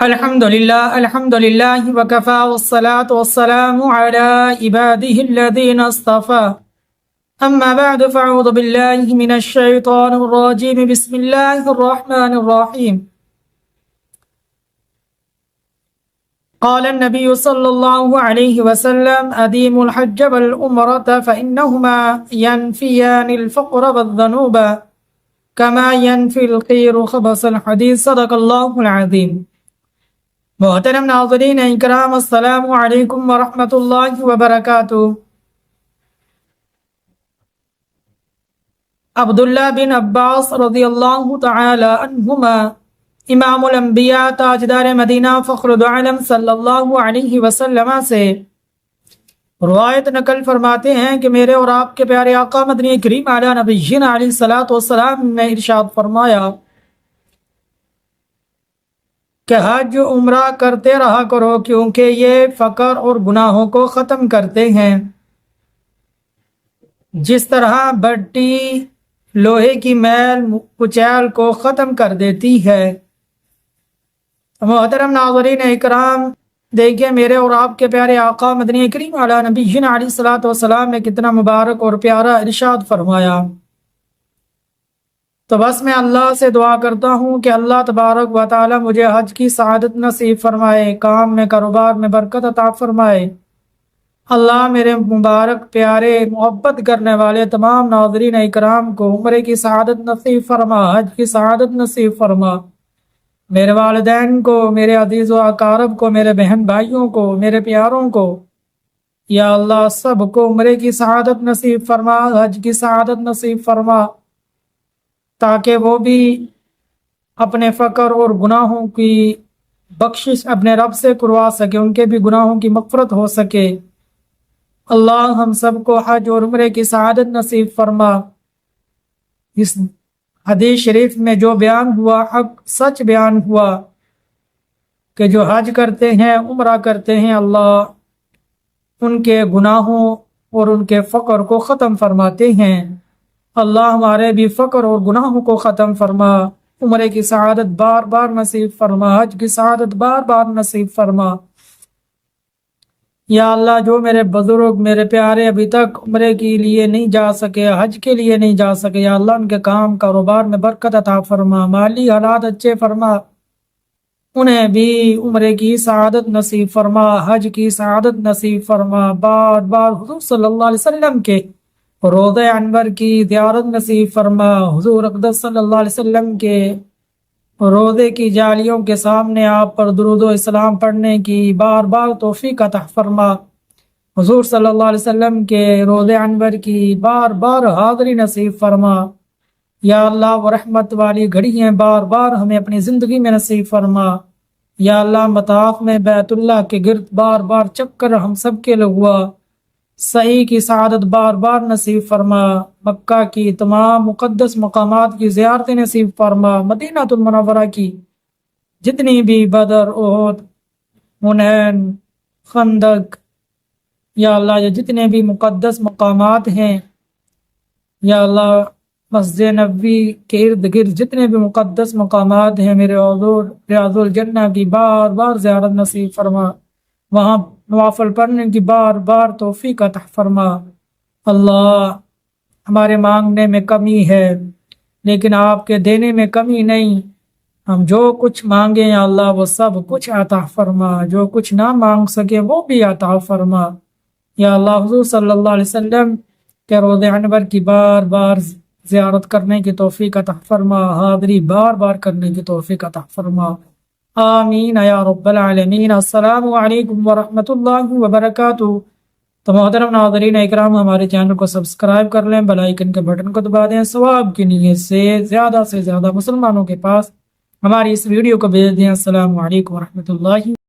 الحمد لله وكفى والصلاة والسلام على عباده الذين اصطفى أما بعد فأعوذ بالله من الشيطان الرجيم بسم الله الرحمن الرحيم قال النبي صلى الله عليه وسلم أديم الحج والعمرة فإنهما ينفيان الفقر والذنوب كما ينفي القير خبث الحديث صدق الله العظيم۔ محترم ناظرین اکرام، السلام علیکم ورحمۃ اللہ وبرکاتہ۔ عبداللہ بن عباس رضی اللہ تعالی عنہما امام الانبیاء تاجدار مدینہ فخر دو عالم صلی اللہ علیہ وسلم سے روایت نقل فرماتے ہیں کہ میرے اور آپ کے پیارے آقا مدنی کریم علی نبینا علیہ الصلوۃ والسلام نے ارشاد فرمایا کہ حج عمرہ کرتے رہا کرو، کیونکہ یہ فقر اور گناہوں کو ختم کرتے ہیں، جس طرح بٹی لوہے کی میل کچیل کو ختم کر دیتی ہے۔ محترم ناظرین اکرام، دیکھیں میرے اور آپ کے پیارے آقا مدنی کریم علی نبینا علیہ الصلوۃ والسلام نے کتنا مبارک اور پیارا ارشاد فرمایا۔ تو بس میں اللہ سے دعا کرتا ہوں کہ اللہ تبارک و تعالی مجھے حج کی سعادت نصیب فرمائے، کام میں کاروبار میں برکت عطا فرمائے۔ اللہ میرے مبارک پیارے محبت کرنے والے تمام ناظرین اکرام کو عمرے کی سعادت نصیب فرما، حج کی سعادت نصیب فرما۔ میرے والدین کو، میرے عزیز و اقارب کو، میرے بہن بھائیوں کو، میرے پیاروں کو یا اللہ سب کو عمرے کی سعادت نصیب فرما، حج کی سعادت نصیب فرما، تاکہ وہ بھی اپنے فقر اور گناہوں کی بخشش اپنے رب سے کروا سکے، ان کے بھی گناہوں کی مغفرت ہو سکے۔ اللہ ہم سب کو حج اور عمرے کی سعادت نصیب فرما۔ اس حدیث شریف میں جو بیان ہوا حق سچ بیان ہوا کہ جو حج کرتے ہیں، عمرہ کرتے ہیں، اللہ ان کے گناہوں اور ان کے فقر کو ختم فرماتے ہیں۔ اللہ ہمارے بھی فقر اور گناہوں کو ختم فرما، عمرے کی سعادت بار بار نصیب فرما، حج کی سعادت بار بار نصیب فرما۔ یا اللہ جو میرے بزرگ، میرے پیارے ابھی تک عمرے کے لیے نہیں جا سکے، حج کے لیے نہیں جا سکے، یا اللہ ان کے کام کاروبار میں برکت عطا فرما، مالی حالات اچھے فرما، انہیں بھی عمرے کی سعادت نصیب فرما، حج کی سعادت نصیب فرما۔ بار بار حضور صلی اللہ علیہ وسلم کے روضہ انور کی زیارت نصیب فرما، حضور اقدس صلی اللہ علیہ وسلم کے روضے کی جالیوں کے سامنے آپ پر درود و اسلام پڑھنے کی بار بار توفیق عطا فرما، حضور صلی اللہ علیہ وسلم کے روضہ انور کی بار بار حاضری نصیب فرما۔ یا اللہ وہ رحمت والی گھڑیاں بار بار ہمیں اپنی زندگی میں نصیب فرما۔ یا اللہ مطاف میں بیت اللہ کے گرد بار بار چکر ہم سب کے لیے ہوا، صحیح کی سعادت بار بار نصیب فرما، مکہ کی تمام مقدس مقامات کی زیارتیں نصیب فرما، مدینہ المنورہ کی جتنی بھی بدر، احد، حنین، خندق، یا اللہ یہ جتنے بھی مقدس مقامات ہیں، یا اللہ مسجد نبوی کے ارد گرد جتنے بھی مقدس مقامات ہیں، میرے حضور ریاض الجنہ کی بار بار زیارت نصیب فرما، وہاں نوافل پڑھنے کی بار بار توفیق عطا فرما۔ اللہ ہمارے مانگنے میں کمی ہے لیکن آپ کے دینے میں کمی نہیں، ہم جو کچھ مانگیں یا اللہ وہ سب کچھ عطا فرما، جو کچھ نہ مانگ سکے وہ بھی عطا فرما۔ یا اللہ حضور صلی اللہ علیہ وسلم کے روضہ انور کی بار بار زیارت کرنے کی توفیق عطا فرما، حاضری بار بار کرنے کی توفیق عطا فرما، آمین یا رب العالمین۔ السلام علیکم ورحمۃ اللہ وبرکاتہ۔ تو محترم ناظرین اکرام، ہمارے چینل کو سبسکرائب کر لیں، بیل آئیکن کے بٹن کو دبا دیں، ثواب کی نیت سے زیادہ مسلمانوں کے پاس ہماری اس ویڈیو کو بھیج دیں۔ السلام علیکم ورحمۃ اللہ۔